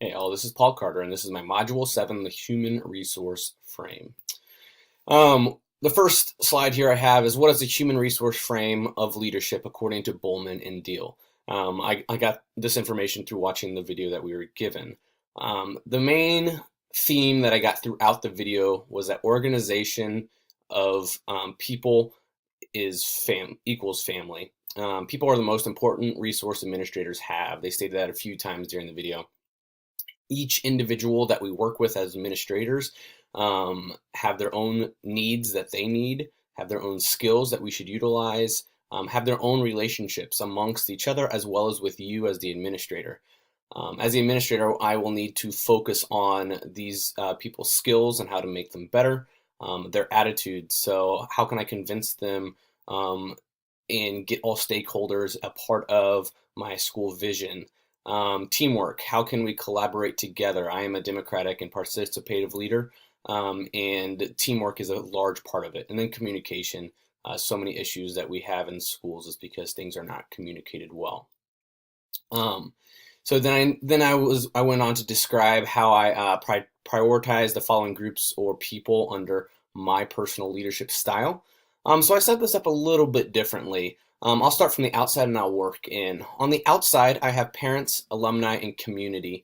Hey all, this is Paul Carter, and this is my Module 7, the Human Resource Frame. The first slide here I have is what is the human resource frame of leadership according to Bullman and Deal. I got this information through watching the video that we were given. The main theme that I got throughout the video was that organization of people equals family. People are the most important resource administrators have. They stated that a few times during the video. Each individual that we work with as administrators have their own needs that they need, have their own skills that we should utilize, have their own relationships amongst each other as well as with you as the administrator. As the administrator, I will need to focus on these people's skills and how to make them better, their attitudes. So how can I convince them and get all stakeholders a part of my school vision? Teamwork, how can we collaborate together? I am a democratic and participative leader, and teamwork is a large part of it. And then communication, so many issues that we have in schools is because things are not communicated well. So I went on to describe how I prioritize the following groups or people under my personal leadership style. So I set this up a little bit differently. I'll start from the outside and I'll work in. On the outside, I have parents, alumni, and community.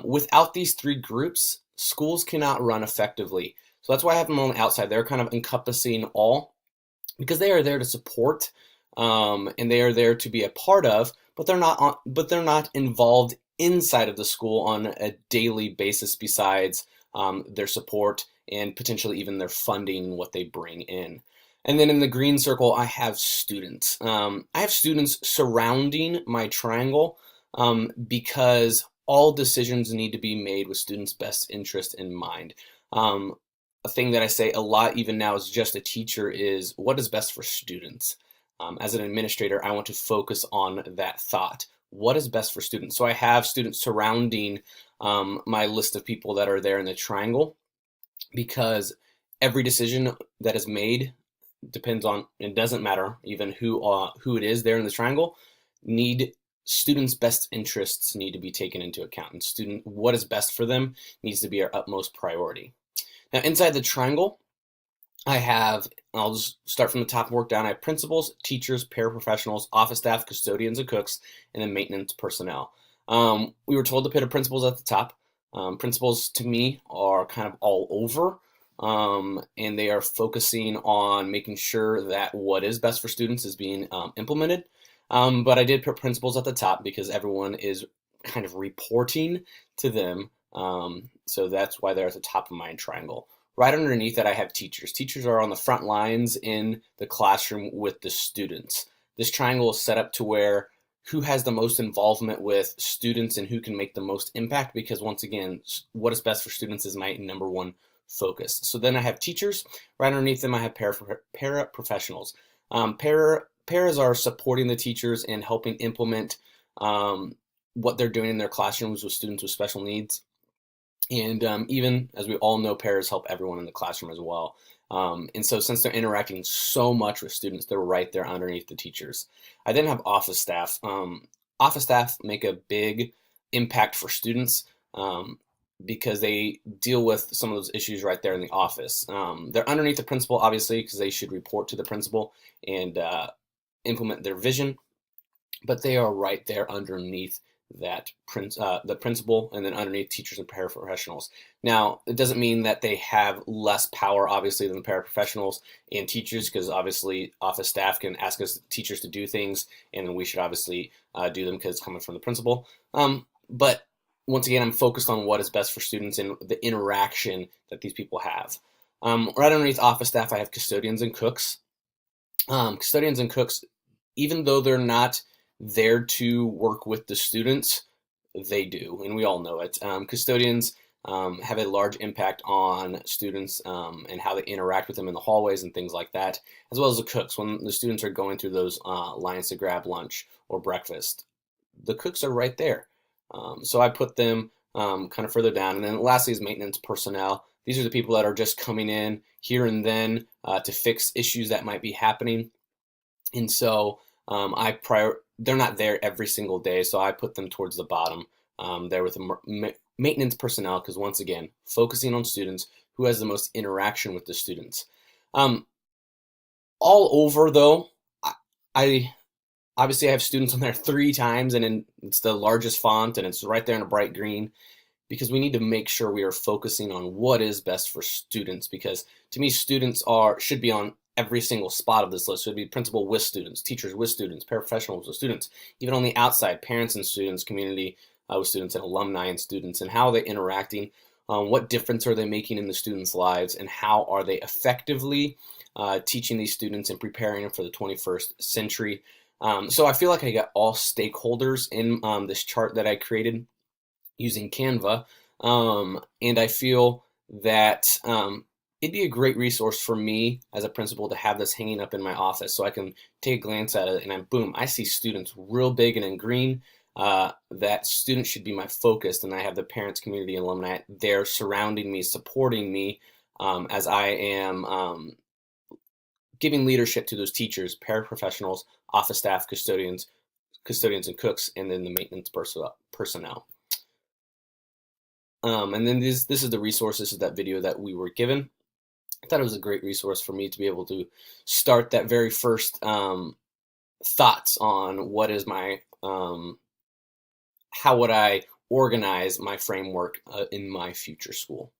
Without these three groups, schools cannot run effectively. So that's why I have them on the outside. They're kind of encompassing all because they are there to support and they are there to be a part of, but they're not involved inside of the school on a daily basis besides their support and potentially even their funding, what they bring in. And then in the green circle, I have students. I have students surrounding my triangle because all decisions need to be made with students' best interest in mind. A thing that I say a lot even now as just a teacher is what is best for students. As an administrator, I want to focus on that thought. What is best for students? So I have students surrounding my list of people that are there in the triangle because every decision that is made depends on, it doesn't matter even who it is there in the triangle, students' best interests need to be taken into account, and what is best for them needs to be our utmost priority. Now inside the triangle, I'll just start from the top and work down. I have principals, teachers, paraprofessionals, office staff, custodians, and cooks, and then maintenance personnel. We were told to put a principals at the top. Principals to me are kind of all over. And they are focusing on making sure that what is best for students is being implemented. But I did put principals at the top because everyone is kind of reporting to them. So that's why they're at the top of my triangle. Right underneath that, I have teachers. Teachers are on the front lines in the classroom with the students. This triangle is set up to where who has the most involvement with students and who can make the most impact, because once again, what is best for students is my number one focus. So then I have teachers. Right underneath them, I have paraprofessionals. Paras are supporting the teachers and helping implement what they're doing in their classrooms with students with special needs. And even, as we all know, paras help everyone in the classroom as well. And so since they're interacting so much with students, they're right there underneath the teachers. I then have office staff. Office staff make a big impact for students. Because they deal with some of those issues right there in the office. They're underneath the principal, obviously, because they should report to the principal and implement their vision, but they are right there underneath that the principal, and then underneath teachers and paraprofessionals. Now, it doesn't mean that they have less power, obviously, than the paraprofessionals and teachers, because obviously office staff can ask us teachers to do things, and then we should obviously do them because it's coming from the principal. But once again, I'm focused on what is best for students and the interaction that these people have. Right underneath office staff, I have custodians and cooks. Custodians and cooks, even though they're not there to work with the students, they do, and we all know it. Custodians have a large impact on students and how they interact with them in the hallways and things like that, as well as the cooks. When the students are going through those lines to grab lunch or breakfast, the cooks are right there. So I put them kind of further down. And then lastly is maintenance personnel. These are the people that are just coming in here and then to fix issues that might be happening. And so they're not there every single day, so I put them towards the bottom there with the maintenance personnel, because once again, focusing on students, who has the most interaction with the students. Um, all over though, I obviously I have students on there 3 times, and it's the largest font, and it's right there in a bright green, because we need to make sure we are focusing on what is best for students. Because to me, students should be on every single spot of this list. Should be principal with students, teachers with students, paraprofessionals with students, even on the outside, parents and students, community with students, and alumni and students, and how are they interacting, what difference are they making in the students' lives, and how are they effectively teaching these students and preparing them for the 21st century. So I feel like I got all stakeholders in this chart that I created using Canva, and I feel that it'd be a great resource for me as a principal to have this hanging up in my office, so I can take a glance at it and boom, I see students real big and in green. That students should be my focus, and I have the parents, community, and alumni there surrounding me, supporting me as I am giving leadership to those teachers, paraprofessionals, office staff, custodians and cooks, and then the maintenance personnel. And then this is the resource. This is that video that we were given. I thought it was a great resource for me to be able to start that very first thoughts on what is my how would I organize my framework in my future school.